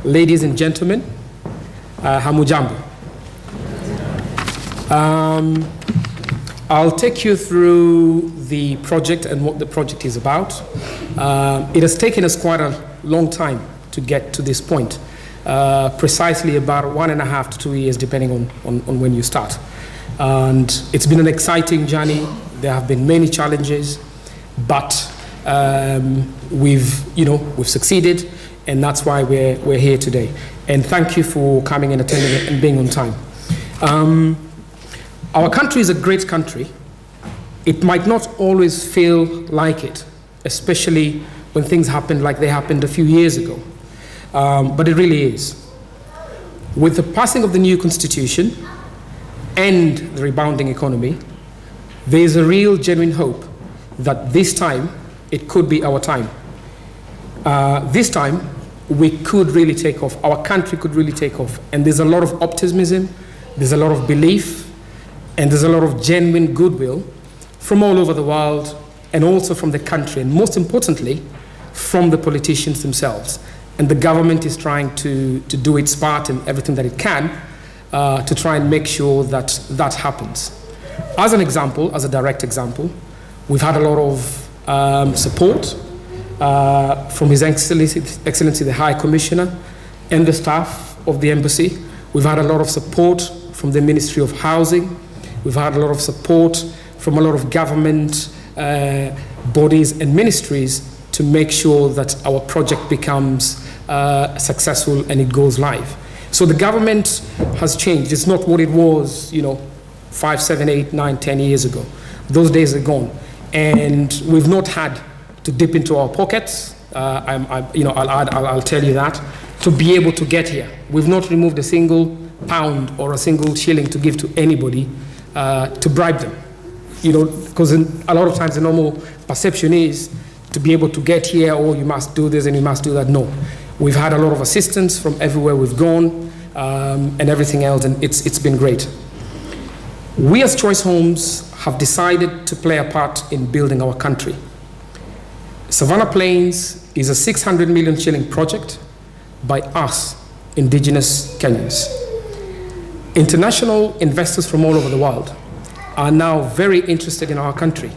Ladies and gentlemen, hamujambo. I'll take you through the project and what the project is about. It has taken us quite a long time to get to this point, precisely about 1.5 to 2 years, depending on when you start. And it's been an exciting journey. There have been many challenges, but we've succeeded, and that's why we're here today. And thank you for coming and attending and being on time. Our country is a great country. It might not always feel like it, especially when things happen like they happened a few years ago. But it really is. With the passing of the new constitution and the rebounding economy, there is a real genuine hope that this time it could be our time. This time we could really take off. Our country could really take off. And there's a lot of optimism, there's a lot of belief, and there's a lot of genuine goodwill from all over the world, and also from the country, and most importantly, from the politicians themselves. And the government is trying to do its part and everything that it can to try and make sure that that happens. As an example, as a direct example, we've had a lot of support from His Excellency the High Commissioner and the staff of the embassy. We've had a lot of support from the Ministry of Housing. We've had a lot of support from a lot of government bodies and ministries to make sure that our project becomes successful and it goes live. So the government has changed. It's not what it was, 5, 7, 8, 9, 10 years ago. Those days are gone. And we've not had to dip into our pockets. I'll tell you that, to be able to get here. We've not removed a single pound or a single shilling to give to anybody to bribe them. Because a lot of times the normal perception is to be able to get here, oh, you must do this and you must do that. No. We've had a lot of assistance from everywhere we've gone and everything else, and it's been great. We as Choice Homes have decided to play a part in building our country. Savannah Plains is a 600 million shilling project by us, indigenous Kenyans. International investors from all over the world are now very interested in our country.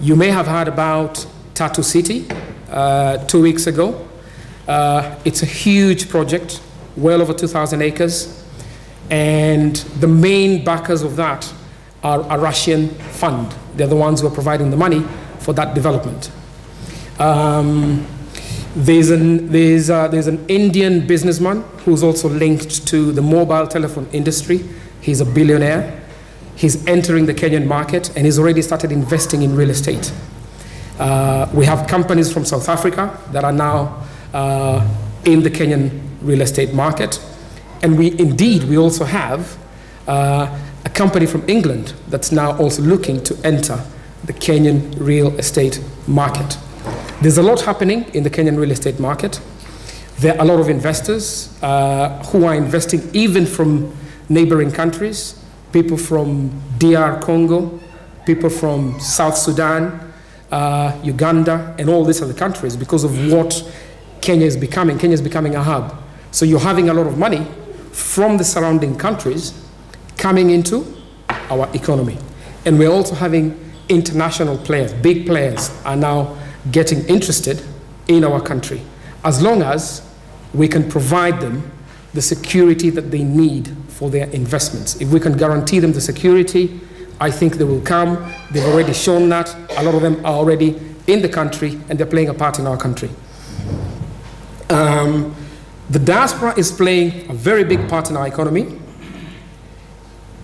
You may have heard about Tattoo City 2 weeks ago. It's a huge project, well over 2,000 acres. And the main backers of that are a Russian fund. They're the ones who are providing the money for that development. There's an Indian businessman who's also linked to the mobile telephone industry. He's a billionaire. He's entering the Kenyan market, and he's already started investing in real estate. We have companies from South Africa that are now in the Kenyan real estate market. And we also have a company from England that's now also looking to enter the Kenyan real estate market. There's a lot happening in the Kenyan real estate market. There are a lot of investors who are investing even from neighboring countries, people from DR Congo, people from South Sudan, Uganda, and all these other countries because of what Kenya is becoming. Kenya is becoming a hub. So you're having a lot of money from the surrounding countries coming into our economy. And we're also having international players, big players are now getting interested in our country, as long as we can provide them the security that they need for their investments. If we can guarantee them the security, I think they will come. They've already shown that. A lot of them are already in the country, and they're playing a part in our country. The diaspora is playing a very big part in our economy.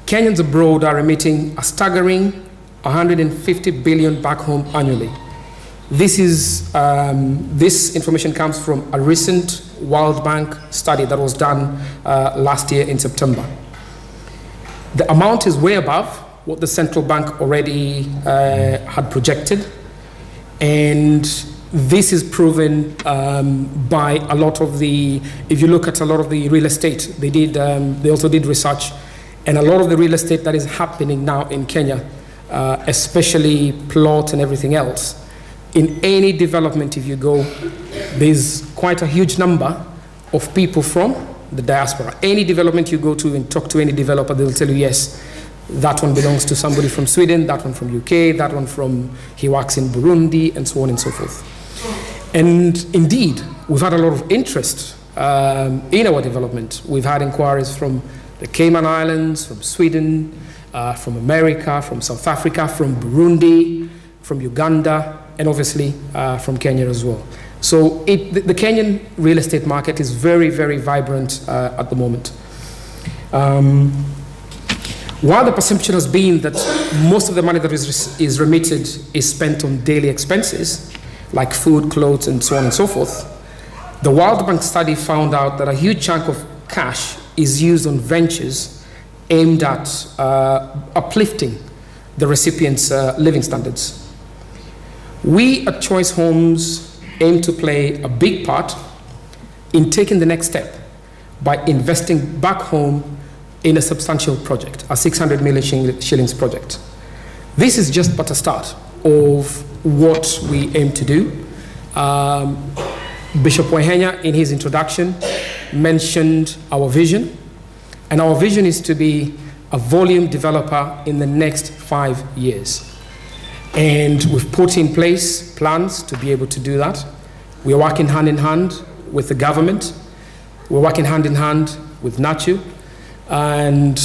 Kenyans abroad are emitting a staggering 150 billion back home annually. This information comes from a recent World Bank study that was done last year in September. The amount is way above what the central bank already had projected, and this is proven by a lot of the, if you look at a lot of the real estate, they also did research, and a lot of the real estate that is happening now in Kenya, especially plot and everything else, in any development, if you go, there's quite a huge number of people from the diaspora. Any development you go to and talk to any developer, they'll tell you, yes, that one belongs to somebody from Sweden, that one from UK, that one from, he works in Burundi, and so on and so forth. And indeed, we've had a lot of interest in our development. We've had inquiries from the Cayman Islands, from Sweden, from America, from South Africa, from Burundi, from Uganda, and obviously from Kenya as well. So the Kenyan real estate market is very, very vibrant at the moment. While the perception has been that most of the money that is remitted is spent on daily expenses, like food, clothes, and so on and so forth, the World Bank study found out that a huge chunk of cash is used on ventures aimed at uplifting the recipients' living standards. We at Choice Homes aim to play a big part in taking the next step by investing back home in a substantial project, a 600 million shillings project. This is just but a start of what we aim to do. Bishop Wehenya, in his introduction, mentioned our vision, and our vision is to be a volume developer in the next 5 years. And we've put in place plans to be able to do that. We are working hand in hand with the government. We're working hand in hand with NACHU. And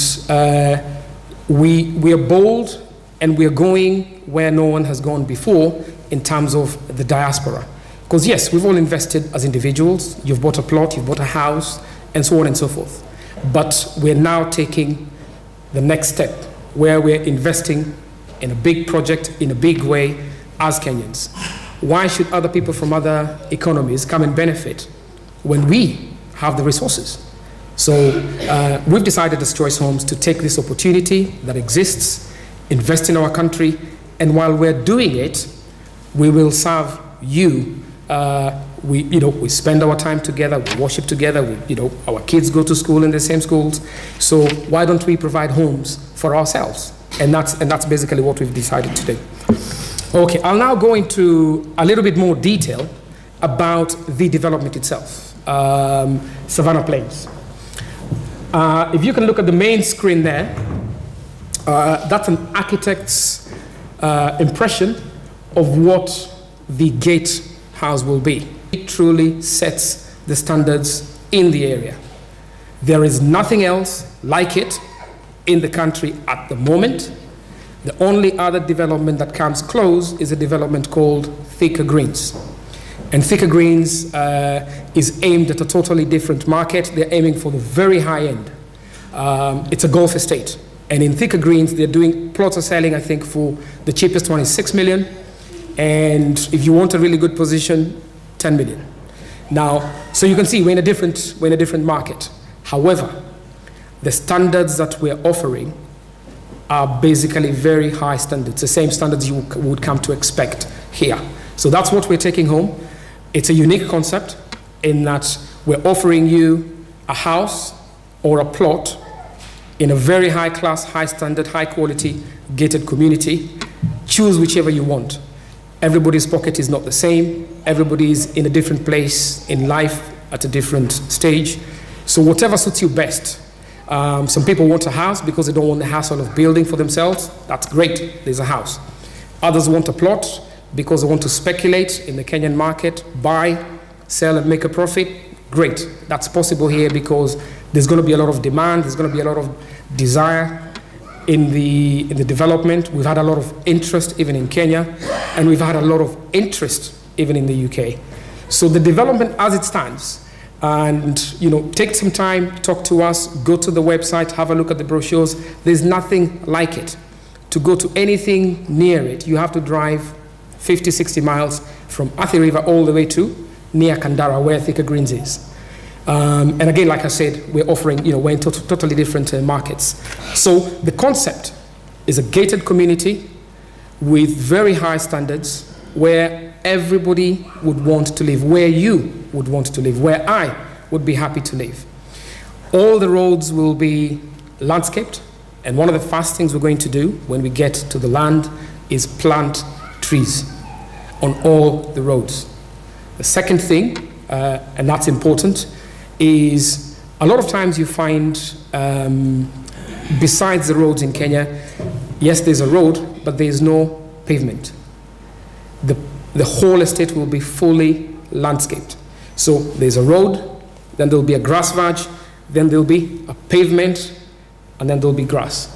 we are bold, and we are going where no one has gone before in terms of the diaspora. Because yes, we've all invested as individuals. You've bought a plot, you've bought a house, and so on and so forth. But we're now taking the next step where we're investing in a big project in a big way as Kenyans. Why should other people from other economies come and benefit when we have the resources? So we've decided as Choice Homes to take this opportunity that exists, invest in our country, and while we're doing it, we will serve you. We spend our time together, we worship together, our kids go to school in the same schools. So why don't we provide homes for ourselves? And that's basically what we've decided to do. Okay, I'll now go into a little bit more detail about the development itself, Savannah Plains. If you can look at the main screen there, that's an architect's impression of what the gatehouse will be. It truly sets the standards in the area. There is nothing else like it in the country at the moment. The only other development that comes close is a development called Thicker Greens. And Thicker Greens is aimed at a totally different market. They're aiming for the very high end. It's a golf estate. And in Thicker Greens, they're doing, plots are selling, I think, for the cheapest one is 6 million. And if you want a really good position, 10 million. Now, so you can see we're in a different market. However, the standards that we're offering are basically very high standards, the same standards you would come to expect here. So that's what we're taking home. It's a unique concept in that we're offering you a house or a plot in a very high class, high standard, high quality, gated community. Choose whichever you want. Everybody's pocket is not the same. Everybody's in a different place in life at a different stage. So whatever suits you best. Some people want a house because they don't want the hassle of building for themselves. That's great, there's a house. Others want a plot because they want to speculate in the Kenyan market, buy, sell and make a profit. Great, that's possible here because there's going to be a lot of demand, there's going to be a lot of desire in the development. We've had a lot of interest even in Kenya, and we've had a lot of interest even in the UK. So the development as it stands, and take some time, talk to us, go to the website, have a look at the brochures. There's nothing like it. To go to anything near it, you have to drive 50, 60 miles from Athi River all the way to near Kandara, where Thicker Greens is. And again, like I said, we're offering, we're in totally different markets. So the concept is a gated community with very high standards where everybody would want to live, where you would want to live, where I would be happy to live. All the roads will be landscaped, and one of the first things we're going to do when we get to the land is plant trees on all the roads. The second thing, and that's important, is a lot of times you find, besides the roads in Kenya, yes, there's a road, but there's no pavement. The whole estate will be fully landscaped. So there's a road, then there'll be a grass verge, then there'll be a pavement, and then there'll be grass.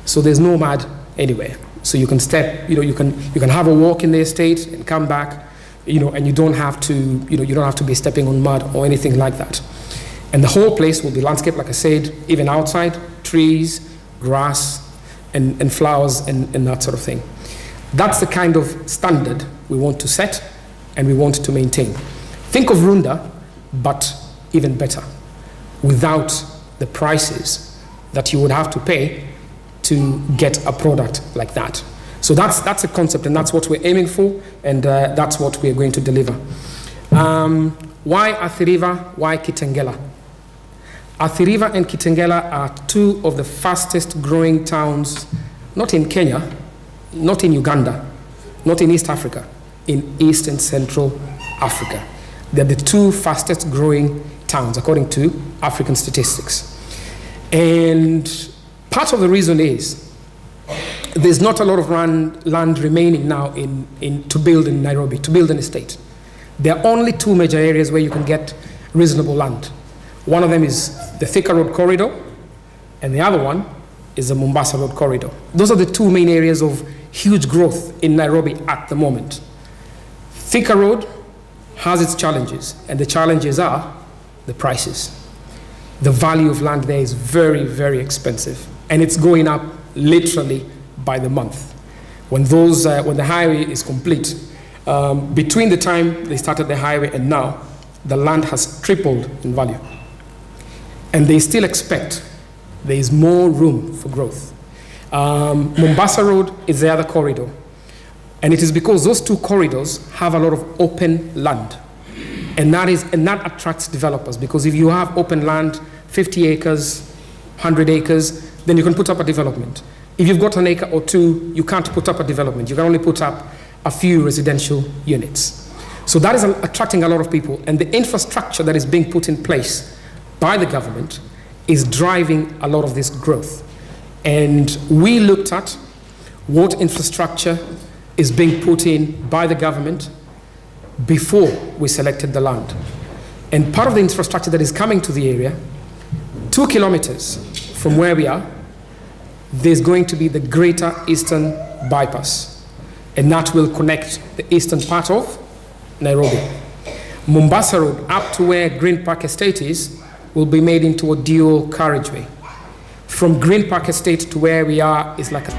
So there's no mud anywhere. So you can step, you can have a walk in the estate and come back, and you don't have to, you don't have to be stepping on mud or anything like that. And the whole place will be landscaped, like I said, even outside, trees, grass, and flowers, and that sort of thing. That's the kind of standard we want to set and we want to maintain. Think of Runda, but even better, without the prices that you would have to pay to get a product like that. So that's a concept, and that's what we're aiming for, and that's what we're going to deliver. Why Athi River? Why Kitengela? Athi River and Kitengela are two of the fastest growing towns, not in Kenya, not in Uganda, not in East Africa, in East and Central Africa. They're the two fastest growing towns, according to African statistics. And part of the reason is there's not a lot of land remaining now to build in Nairobi, to build an estate. There are only two major areas where you can get reasonable land. One of them is the Thika Road corridor, and the other one is the Mombasa Road corridor. Those are the two main areas of huge growth in Nairobi at the moment. Thika Road has its challenges, and the challenges are the prices. The value of land there is very, very expensive, and it's going up literally by the month. When the highway is complete, between the time they started the highway and now, the land has tripled in value. And they still expect there is more room for growth. Mombasa Road is the other corridor. And it is because those two corridors have a lot of open land. And that attracts developers, because if you have open land, 50 acres, 100 acres, then you can put up a development. If you've got an acre or two, you can't put up a development. You can only put up a few residential units. So that is attracting a lot of people. And the infrastructure that is being put in place by the government is driving a lot of this growth. And we looked at what infrastructure is being put in by the government before we selected the land. And part of the infrastructure that is coming to the area, 2 kilometers from where we are, there's going to be the Greater Eastern Bypass. And that will connect the eastern part of Nairobi. Mombasa Road, up to where Green Park Estate is, will be made into a dual carriageway. From Green Park Estate to where we are is like a